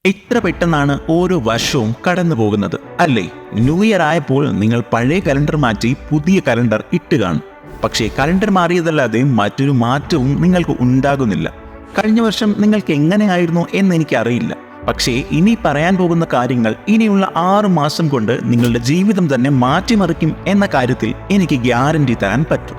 ഇത്ര പെട്ടെന്നാണ് ഓരോ വർഷവും കടന്നു പോകുന്നത് അല്ലേ? ന്യൂ ഇയർ ആയപ്പോൾ നിങ്ങൾ പഴയ കലണ്ടർ മാറ്റി പുതിയ കലണ്ടർ ഇട്ട് കാണും. പക്ഷേ കലണ്ടർ മാറിയതല്ലാതെ മറ്റൊരു മാറ്റവും നിങ്ങൾക്ക് ഉണ്ടാകുന്നില്ല. കഴിഞ്ഞ വർഷം നിങ്ങൾക്ക് എങ്ങനെയായിരുന്നു എന്ന് എനിക്കറിയില്ല. പക്ഷേ ഇനി പറയാൻ പോകുന്ന കാര്യങ്ങൾ ഇനിയുള്ള 6 മാസം കൊണ്ട് നിങ്ങളുടെ ജീവിതം തന്നെ മാറ്റിമറിക്കും എന്ന കാര്യത്തിൽ എനിക്ക് ഗ്യാരണ്ടി തരാൻ പറ്റും.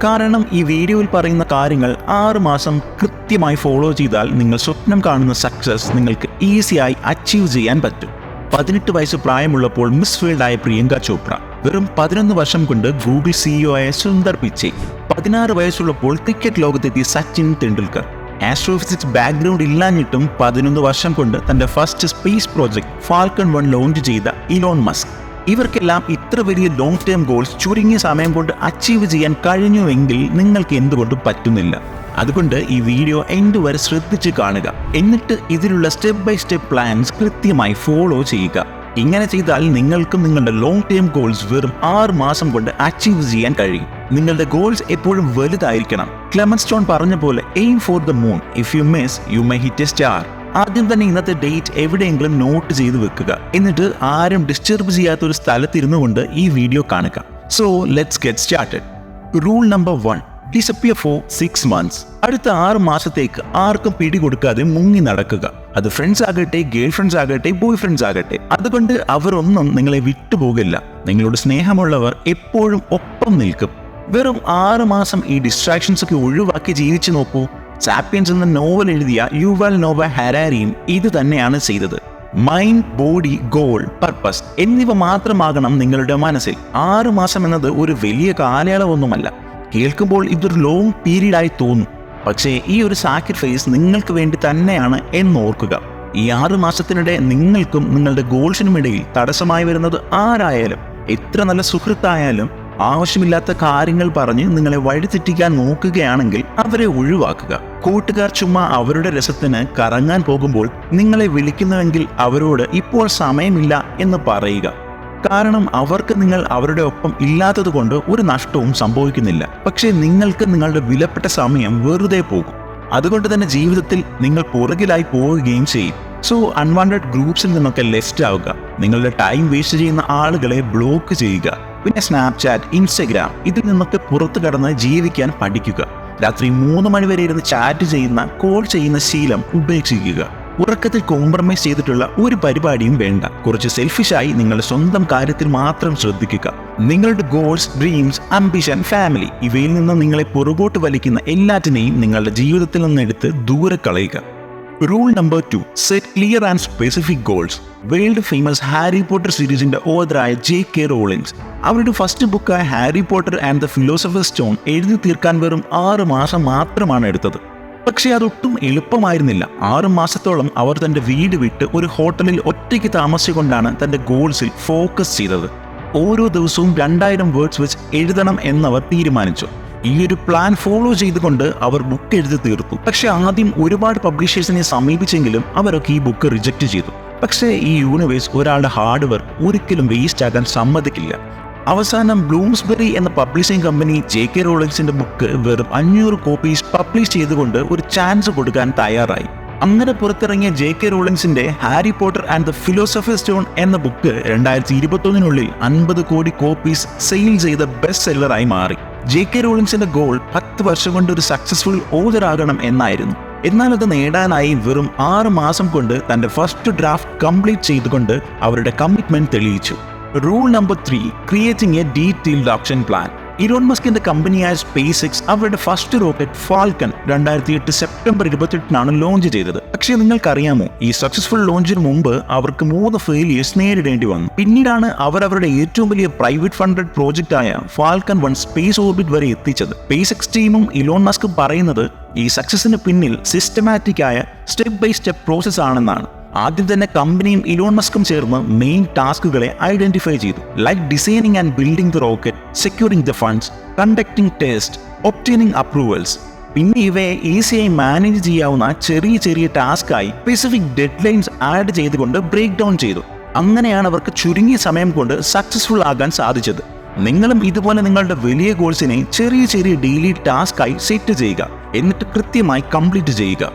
കാരണം ഈ വീഡിയോയിൽ പറയുന്ന കാര്യങ്ങൾ 6 മാസം കൃത്യമായി ഫോളോ ചെയ്താൽ നിങ്ങൾ സ്വപ്നം കാണുന്ന സക്സസ് നിങ്ങൾക്ക് ഈസിയായി അച്ചീവ് ചെയ്യാൻ പറ്റും. 18 വയസ്സ് പ്രായമുള്ളപ്പോൾ മിസ് വേൾഡ് ആയ പ്രിയങ്ക ചോപ്ര, വെറും 11 വർഷം കൊണ്ട് ഗൂഗിൾ CEO ആയ സുന്ദർ പിച്ചൈ, 16 വയസ്സുള്ളപ്പോൾ ക്രിക്കറ്റ് ലോകത്തെത്തിയ സച്ചിൻ തെണ്ടുൽക്കർ, ആസ്ട്രോഫിസിക്സ് ബാക്ക്ഗ്രൗണ്ട് ഇല്ലാഞ്ഞിട്ടും 11 വർഷം കൊണ്ട് തന്റെ first space project Falcon 1 launch ചെയ്ത ഇലോൺ മസ്ക്. ഇവർക്കെല്ലാം ഇത്ര വലിയ ലോങ് ടേം ഗോൾസ് ചുരുങ്ങിയ സമയം കൊണ്ട് അച്ചീവ് ചെയ്യാൻ കഴിഞ്ഞുവെങ്കിൽ നിങ്ങൾക്ക് എന്തുകൊണ്ട് പറ്റുന്നില്ല? അതുകൊണ്ട് ഈ വീഡിയോ എൻഡ് വരെ ശ്രദ്ധിച്ച് കാണുക. എന്നിട്ട് ഇതിലുള്ള സ്റ്റെപ്പ് ബൈ സ്റ്റെപ്പ് പ്ലാൻസ് കൃത്യമായി ഫോളോ ചെയ്യുക. ഇങ്ങനെ ചെയ്താൽ നിങ്ങൾക്കും നിങ്ങളുടെ ലോങ് ടേം ഗോൾസ് വെറും 6 മാസം കൊണ്ട് അച്ചീവ് ചെയ്യാൻ കഴിയും. നിങ്ങളുടെ ഗോൾസ് എപ്പോഴും വലുതായിരിക്കണം. ക്ലെമന്റ് സ്റ്റോൺ പറഞ്ഞ പോലെ aim for the moon, if you miss you may hit A star. ആദ്യം തന്നെ ഇന്നത്തെ ഡേറ്റ് എവിടെയെങ്കിലും നോട്ട് ചെയ്ത് വെക്കുക. എന്നിട്ട് ആരും ഡിസ്റ്റർബ് ചെയ്യാത്ത ഒരു സ്ഥലത്തിരുന്നു കൊണ്ട് ഈ വീഡിയോ കാണുക. So let's get started. Rule number 1, disappear for 6 months. അടുത്ത 6 മാസത്തേക്ക് ആർക്കും പിടികൊടുക്കാതെ മുങ്ങി നടക്കുക. അത് ഫ്രണ്ട്സ് ആകട്ടെ, ഗേൾ ഫ്രണ്ട്സ് ആകട്ടെ, ബോയ് ഫ്രണ്ട്സ് ആകട്ടെ. അതുകൊണ്ട് അവരൊന്നും നിങ്ങളെ വിട്ടുപോകില്ല. നിങ്ങളോട് സ്നേഹമുള്ളവർ എപ്പോഴും ഒപ്പം നിൽക്കും. വെറും 6 മാസം ഈ ഡിസ്ട്രാക്ഷൻസ് ഒക്കെ ഒഴിവാക്കി ജീവിച്ചു നോക്കൂ. സാപ്പിയൻസ് എന്ന നോവൽ എഴുതിയ യുവൽ നോവ ഹരാരിയും ഇത് തന്നെയാണ് ചെയ്തത്. മൈൻഡ്, ബോഡി, ഗോൾ, പർപ്പസ് എന്നിവ മാത്രമാകണം നിങ്ങളുടെ മനസ്സിൽ. 6 മാസം എന്നത് ഒരു വലിയ കാലയളവൊന്നുമല്ല. കേൾക്കുമ്പോൾ ഇതൊരു ലോങ് പീരീഡായി തോന്നും. പക്ഷേ ഈ ഒരു സാക്രിഫൈസ് നിങ്ങൾക്ക് വേണ്ടി തന്നെയാണ് എന്നോർക്കുക. ഈ 6 മാസത്തിനിടെ നിങ്ങൾക്കും നിങ്ങളുടെ ഗോൾസിനും ഇടയിൽ തടസ്സമായി വരുന്നത് ആരായാലും, എത്ര നല്ല സുഹൃത്തായാലും, ആവശ്യമില്ലാത്ത കാര്യങ്ങൾ പറഞ്ഞ് നിങ്ങളെ വഴിതെറ്റിക്കാൻ നോക്കുകയാണെങ്കിൽ അവരെ ഒഴിവാക്കുക. കൂട്ടുകാർ ചുമ്മാ അവരുടെ രസത്തിന് കറങ്ങാൻ പോകുമ്പോൾ നിങ്ങളെ വിളിക്കുന്നുവെങ്കിൽ അവരോട് ഇപ്പോൾ സമയമില്ല എന്ന് പറയുക. കാരണം അവർക്ക് നിങ്ങൾ അവരുടെ ഒപ്പം ഇല്ലാത്തത് കൊണ്ട് ഒരു നഷ്ടവും സംഭവിക്കുന്നില്ല. പക്ഷേ നിങ്ങൾക്ക് നിങ്ങളുടെ വിലപ്പെട്ട സമയം വെറുതെ പോകും. അതുകൊണ്ട് തന്നെ ജീവിതത്തിൽ നിങ്ങൾ പുറകിലായി പോവുകയും ചെയ്യും. സോ അൺവാണ്ടഡ് ഗ്രൂപ്പ്സിൽ നിന്നൊക്കെ ലെഫ്റ്റ് ആവുക. നിങ്ങളുടെ ടൈം വേസ്റ്റ് ചെയ്യുന്ന ആളുകളെ ബ്ലോക്ക് ചെയ്യുക. പിന്നെ സ്നാപ്ചാറ്റ്, ഇൻസ്റ്റഗ്രാം ഇതിൽ നിന്നൊക്കെ പുറത്തു കടന്ന് ജീവിക്കാൻ പഠിക്കുക. രാത്രി 3 മണി വരെ ഇരുന്ന് ചാറ്റ് ചെയ്യുന്ന, കോൾ ചെയ്യുന്ന ശീലം ഉപേക്ഷിക്കുക. ഉറക്കത്തിൽ കോംപ്രമൈസ് ചെയ്തിട്ടുള്ള ഒരു പരിപാടിയും വേണ്ട. കുറച്ച് സെൽഫിഷായി നിങ്ങളുടെ സ്വന്തം കാര്യത്തിൽ മാത്രം ശ്രദ്ധിക്കുക. നിങ്ങളുടെ ഗോൾസ്, ഡ്രീംസ്, അംബിഷൻ, ഫാമിലി ഇവയിൽ നിന്ന് നിങ്ങളെ പുറകോട്ട് വലിക്കുന്ന എല്ലാറ്റിനെയും നിങ്ങളുടെ ജീവിതത്തിൽ നിന്നെടുത്ത് ദൂരെ കളയുക. Rule number 2, set clear and specific goals. World famous Harry Potter സീരീസിന്റെ ഓതറായ JK റോളിൻസ് അവരുടെ ഫസ്റ്റ് ബുക്കായ Harry Potter and the philosopher's stone എഴുതി തീർക്കാൻ വെറും 6 മാസം മാത്രമാണ് എടുത്തത്. പക്ഷേ അതൊട്ടും എളുപ്പമായിരുന്നില്ല. 6 മാസത്തോളം അവർ തന്റെ വീട് വിട്ട് ഒരു ഹോട്ടലിൽ ഒറ്റയ്ക്ക് താമസിച്ചുകൊണ്ടാണ് തന്റെ ഗോൾസിൽ ഫോക്കസ് ചെയ്തത്. ഓരോ ദിവസവും 2000 വേർഡ്സ് വെച്ച് എഴുതണം എന്നവർ തീരുമാനിച്ചു. ഈ ഒരു പ്ലാൻ ഫോളോ ചെയ്തുകൊണ്ട് അവർ ബുക്ക് എഴുതി തീർത്തു. പക്ഷെ ആദ്യം ഒരുപാട് പബ്ലിഷേഴ്സിനെ സമീപിച്ചെങ്കിലും അവരൊക്കെ ഈ ബുക്ക് റിജക്റ്റ് ചെയ്തു. പക്ഷേ ഈ യൂണിവേഴ്സ് ഒരാളുടെ ഹാർഡ് വർക്ക് ഒരിക്കലും വേസ്റ്റ് ആകാൻ സമ്മതിക്കില്ല. അവസാനം ബ്ലൂംസ്ബെറി എന്ന പബ്ലിഷിംഗ് കമ്പനി JK റോളിൻസിന്റെ ബുക്ക് വെറും 500 കോപ്പീസ് പബ്ലിഷ് ചെയ്തുകൊണ്ട് ഒരു ചാൻസ് കൊടുക്കാൻ തയ്യാറായി. അങ്ങനെ പുറത്തിറങ്ങിയ JK റോളിൻസിന്റെ Harry Potter and the philosopher's stone എന്ന ബുക്ക് 2021 50 കോടി കോപ്പീസ് സെയിൽ ചെയ്ത ബെസ്റ്റ് സെല്ലറായി മാറി. JK റോളിൻസിന്റെ ഗോൾ 10 വർഷം കൊണ്ട് ഒരു സക്സസ്ഫുൾ ഓതർ ആകണം എന്നായിരുന്നു. എന്നാൽ അത് നേടാനായി വെറും 6 മാസം കൊണ്ട് തന്റെ ഫസ്റ്റ് ഡ്രാഫ്റ്റ് കംപ്ലീറ്റ് ചെയ്തുകൊണ്ട് അവരുടെ കമ്മിറ്റ്മെന്റ് തെളിയിച്ചു. Rule number 3, creating a detailed action plan. Elon മസ്കിന്റെ കമ്പനിയായ SpaceX അവരുടെ ഫസ്റ്റ് റോക്കറ്റ് ഫാൽക്കൺ 2008 സെപ്റ്റംബർ 28 ലോഞ്ച് ചെയ്തത്. പക്ഷേ നിങ്ങൾക്കറിയാമോ, ഈ സക്സസ്ഫുൾ ലോഞ്ചിന് മുമ്പ് അവർക്ക് 3 ഫെയിലിയേഴ്സ് നേരിടേണ്ടി വന്നു. പിന്നീടാണ് അവർ അവരുടെ ഏറ്റവും വലിയ പ്രൈവറ്റ് ഫണ്ടഡ് പ്രോജക്റ്റ് ആയ ഫാൽക്കൺ 1 സ്പേസ് ഓർബിറ്റ് വരെ എത്തിച്ചത്. SpaceX ടീമും ഇലോൺ മസ്കും പറയുന്നത് ഈ സക്സസിന് പിന്നിൽ സിസ്റ്റമാറ്റിക് ആയ സ്റ്റെപ്പ് ബൈ സ്റ്റെപ്പ് പ്രോസസ് ആണെന്നാണ്. ആദ്യം തന്നെ കമ്പനിയും ഇലോൺ മസ്കും ചേർന്ന് മെയിൻ ടാസ്കുകളെ ഐഡന്റിഫൈ ചെയ്തു. Like designing and building the rocket, securing the funds, conducting test, obtaining approvals. പിന്നെ ഇവയെ ഈസിയായി മാനേജ് ചെയ്യാവുന്ന ചെറിയ ചെറിയ ടാസ്കായി സ്പെസിഫിക് ഡെഡ് ലൈൻസ് ആഡ് ചെയ്തുകൊണ്ട് ബ്രേക്ക് ഡൗൺ ചെയ്തു. അങ്ങനെയാണ് അവർക്ക് ചുരുങ്ങിയ സമയം കൊണ്ട് സക്സസ്ഫുൾ ആകാൻ സാധിച്ചത്. നിങ്ങളും ഇതുപോലെ നിങ്ങളുടെ വലിയ ഗോൾസിനെ ചെറിയ ചെറിയ ഡെയിലി ടാസ്കായി സെറ്റ് ചെയ്യുക. എന്നിട്ട് കൃത്യമായി കംപ്ലീറ്റ് ചെയ്യുക.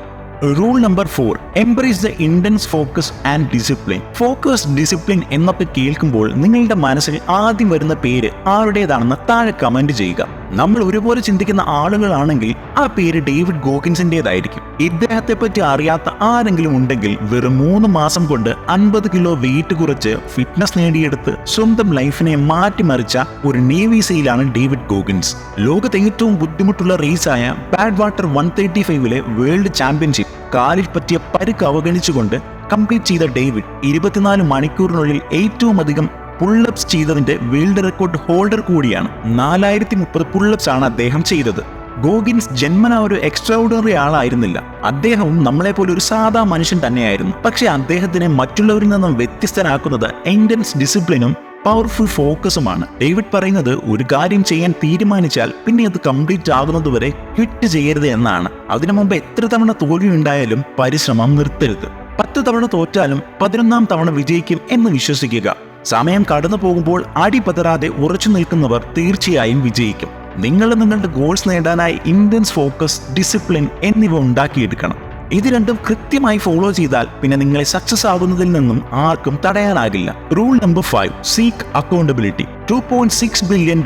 Rule number 4, embrace the intense focus and discipline. Focus, discipline എന്നൊക്കെ കേൾക്കുമ്പോൾ നിങ്ങളുടെ മനസ്സിൽ ആദ്യം വരുന്ന പേര് ആരുടേതാണെന്ന് താഴെ കമന്റ് ചെയ്യുക. നമ്മൾ ഒരുപോലെ ചിന്തിക്കുന്ന ആളുകളാണെങ്കിൽ ആ പേര് ഡേവിഡ് ഗോഗിൻസിന്റേതായിരിക്കും. ഇദ്ദേഹത്തെ പറ്റി അറിയാത്ത ആരെങ്കിലും ഉണ്ടെങ്കിൽ വെറും 3 മാസം കൊണ്ട് 50 കിലോ വെയിറ്റ് കുറച്ച് ഫിറ്റ്നസ് നേടിയെടുത്ത് സ്വന്തം ലൈഫിനെ മാറ്റിമറിച്ച ഒരു നേവി സെയിലാണ് ഡേവിഡ് ഗോഗിൻസ്. ലോകത്തെ ഏറ്റവും ബുദ്ധിമുട്ടുള്ള റേസായ ബാഡ് വാട്ടർ 135 വേൾഡ് ചാമ്പ്യൻഷിപ്പ് കാലിൽ പറ്റിയ പരുക്ക് അവഗണിച്ചുകൊണ്ട് കംപ്ലീറ്റ് ചെയ്ത ഡേവിഡ് 24 മണിക്കൂറിനുള്ളിൽ ഏറ്റവും അധികം പുള്ളപ്സ് ചെയ്തതിന്റെ വേൾഡ് റെക്കോർഡ് ഹോൾഡർ കൂടിയാണ്. 4030 പുള്ളപ്സ് ആണ് അദ്ദേഹം ചെയ്തത്. ഗോഗിൻസ് ജന്മന ഒരു എക്സ്ട്രാഓർഡിനറി ആളായിരുന്നില്ല. അദ്ദേഹവും നമ്മളെപ്പോലെ ഒരു സാധാ മനുഷ്യൻ തന്നെയായിരുന്നു. പക്ഷെ അദ്ദേഹത്തിനെ മറ്റുള്ളവരിൽ നിന്നും വ്യത്യസ്തനാക്കുന്നത് ഇന്റൻസ് ഡിസിപ്ലിനും പവർഫുൾ ഫോക്കസുമാണ്. ഡേവിഡ് പറയുന്നത്, ഒരു കാര്യം ചെയ്യാൻ തീരുമാനിച്ചാൽ പിന്നെ അത് കംപ്ലീറ്റ് ആകുന്നതുവരെ ക്വിറ്റ് ചെയ്യരുത് എന്നാണ്. അതിനു മുമ്പ് എത്ര തവണ തോൽവി ഉണ്ടായാലും പരിശ്രമം നിർത്തരുത്. 10 തവണ തോറ്റാലും 11ാം തവണ വിജയിക്കും എന്ന് വിശ്വസിക്കുക. സമയം കടന്നു പോകുമ്പോൾ അടിപതറാതെ ഉറച്ചു നിൽക്കുന്നവർ തീർച്ചയായും വിജയിക്കും. നിങ്ങൾ നിങ്ങളുടെ ഗോൾസ് നേടാനായി ഇന്റൻസ് ഫോക്കസ്, ഡിസിപ്ലിൻ എന്നിവ ഉണ്ടാക്കിയെടുക്കണം. ഇത് രണ്ടും കൃത്യമായി ഫോളോ ചെയ്താൽ പിന്നെ നിങ്ങളെ സക്സസ് ആകുന്നതിൽ നിന്നും ആർക്കും തടയാനാകില്ല. Rule number 5, seek accountability. $2.6 billion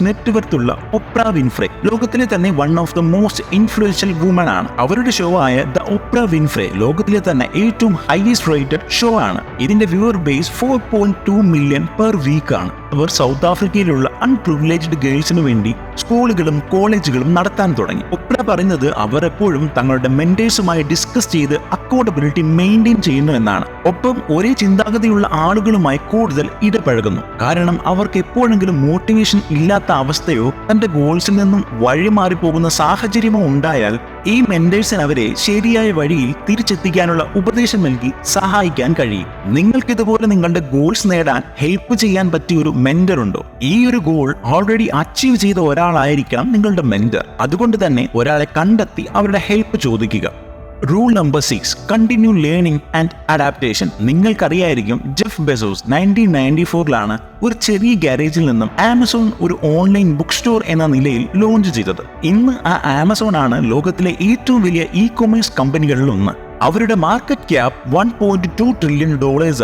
നെറ്റ്വർത്തുള്ള ഒപ്ര വിൻഫ്രെ ലോകത്തിലെ തന്നെ one of the most influential woman ആണ്. അവരുടെ ഷോ ആയ ദ ഒപ്ര വിൻഫ്രെ ലോകത്തിലെ തന്നെ ഏറ്റവും ഹൈയസ്റ്റ് റേറ്റഡ് ഷോ ആണ്. ഇതിന്റെ viewer base 4.2 million per week ആണ്. അവർ സൗത്ത് ആഫ്രിക്കയിലുള്ള അൺപ്രിവിലേജ്ഡ് ഗേൾസിനു വേണ്ടി സ്കൂളുകളും കോളേജുകളും നടത്താൻ തുടങ്ങി. ഒപ്ര പറയുന്നത് അവർ എപ്പോഴും തങ്ങളുടെ മെന്റേഴ്സുമായി ഡിസ്കസ് ചെയ്ത് അക്കൗണ്ടബിലിറ്റി മെയിൻറ്റെയിൻ ചെയ്യുന്നു എന്നാണ്. ഒപ്പം ഒരേ ചിന്താഗതിയുള്ള ആളുകളുമായി കൂടുതൽ ഇടപഴകുന്നു. കാരണം അവർക്ക് എപ്പോഴെങ്കിലും മോട്ടിവേഷൻ ഇല്ലാത്ത അവസ്ഥയോ തന്റെ ഗോൾസിൽ നിന്നും വഴിമാറിപ്പോകുന്ന സാഹചര്യമോ ഉണ്ടായാൽ ഈ മെന്റേഴ്സിന് അവരെ ശരിയായ വഴിയിൽ തിരിച്ചെത്തിക്കാനുള്ള ഉപദേശം നൽകി സഹായിക്കാൻ കഴിയും. നിങ്ങൾക്ക് ഇതുപോലെ നിങ്ങളുടെ ഗോൾസ് നേടാൻ ഹെൽപ്പ് ചെയ്യാൻ പറ്റിയ ഒരു മെന്റർ ഉണ്ടോ? ഈ ഒരു ഗോൾ ഓൾറെഡി അച്ചീവ് ചെയ്ത ഒരാളായിരിക്കണം നിങ്ങളുടെ മെന്റർ. അതുകൊണ്ട് തന്നെ ഒരാളെ കണ്ടെത്തി അവരുടെ ഹെൽപ്പ് ചോദിക്കുക. Rule number 6, continue learning and adaptation. നിങ്ങൾക്കറിയായിരിക്കും, ജെഫ് ബെസോസ് 1994 ഒരു ചെറിയ ഗാരേജിൽ നിന്നും ആമസോൺ ഒരു ഓൺലൈൻ ബുക്ക് സ്റ്റോർ എന്ന നിലയിൽ ലോഞ്ച് ചെയ്തത്. ഇന്ന് ആ ആമസോൺ ആണ് ലോകത്തിലെ ഏറ്റവും വലിയ ഇ കൊമേഴ്സ് കമ്പനികളിൽ ഒന്ന്. അവരുടെ മാർക്കറ്റ് ക്യാപ് $1.2 ട്രില്യൺ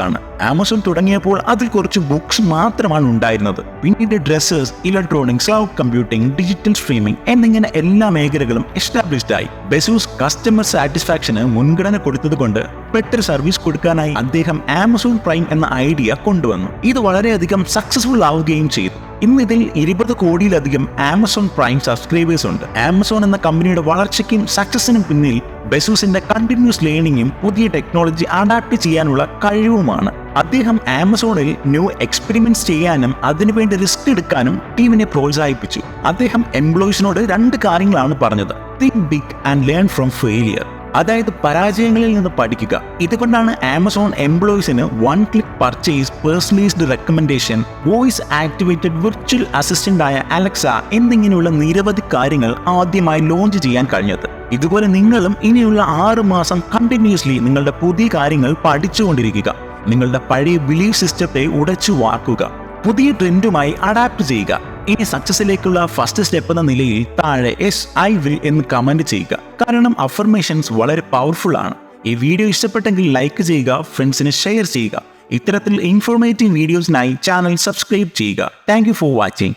ആണ്. ആമസോൺ തുടങ്ങിയപ്പോൾ അതിൽ കുറച്ച് ബുക്സ് മാത്രമാണ് ഉണ്ടായിരുന്നത്. പിന്നീട് dresses, electronics, cloud computing, digital streaming എന്നിങ്ങനെ എല്ലാ മേഖലകളും എസ്റ്റാബ്ലിഷ്ഡ് ആയി. ബെസോസ് കസ്റ്റമർ സാറ്റിസ്ഫാക്ഷന് മുൻഗണന കൊടുത്തതുകൊണ്ട് ബെറ്റർ സർവീസ് കൊടുക്കാനായി അദ്ദേഹം ആമസോൺ പ്രൈം എന്ന ഐഡിയ കൊണ്ടുവന്നു. ഇത് വളരെയധികം സക്സസ്ഫുൾ ആവുകയും ചെയ്തു. ഇന്ന് ഇതിൽ 20 കോടിയിലധികം ആമസോൺ പ്രൈം സബ്സ്ക്രൈബേഴ്സ് ഉണ്ട്. ആമസോൺ എന്ന കമ്പനിയുടെ വളർച്ചയ്ക്കും സക്സസിനും പിന്നിൽ ബെസോസിന്റെ കണ്ടിന്യൂസ് ലേണിംഗും പുതിയ ടെക്നോളജി അഡാപ്റ്റ് ചെയ്യാനുള്ള കഴിവുമാണ്. അദ്ദേഹം ആമസോണിൽ ന്യൂ എക്സ്പെരിമെന്റ്സ് ചെയ്യാനും അതിനുവേണ്ടി റിസ്ക് എടുക്കാനും ടീമിനെ പ്രോത്സാഹിപ്പിച്ചു. അദ്ദേഹം എംപ്ലോയീസിനോട് 2 കാര്യങ്ങളാണ് പറഞ്ഞത്: think big and learn from failure. അതായത് പരാജയങ്ങളിൽ നിന്ന് പഠിക്കുക. ഇതുകൊണ്ടാണ് ആമസോൺ എംപ്ലോയീസിന് 1 click purchase, personalised recommendation, voice activated virtual assistant ആയ അലക്സ എന്നിങ്ങനെയുള്ള നിരവധി കാര്യങ്ങൾ ആദ്യമായി ലോഞ്ച് ചെയ്യാൻ കഴിഞ്ഞത്. ഇതുപോലെ നിങ്ങളും ഇനിയുള്ള 6 മാസം കണ്ടിന്യൂസ്ലി നിങ്ങളുടെ പുതിയ കാര്യങ്ങൾ പഠിച്ചുകൊണ്ടിരിക്കുക. നിങ്ങളുടെ പഴയ ബിലീഫ് സിസ്റ്റത്തെ ഉടച്ചു വാർക്കുക. പുതിയ ട്രെൻഡുമായി അഡാപ്റ്റ് ചെയ്യുക. ഇനി സക്സസിലേക്കുള്ള ഫസ്റ്റ് സ്റ്റെപ്പ് എന്ന നിലയിൽ താഴെ ഐ വിൽ എന്ന് കമന്റ് ചെയ്യുക. കാരണം അഫർമേഷൻസ് വളരെ പവർഫുൾ ആണ്. ഈ വീഡിയോ ഇഷ്ടപ്പെട്ടെങ്കിൽ ലൈക്ക് ചെയ്യുക, ഫ്രണ്ട്സിന് ഷെയർ ചെയ്യുക. ഇത്തരത്തിൽ ഇൻഫോർമേറ്റീവ് വീഡിയോസിനായി ചാനൽ സബ്സ്ക്രൈബ് ചെയ്യുക. Thank you for watching.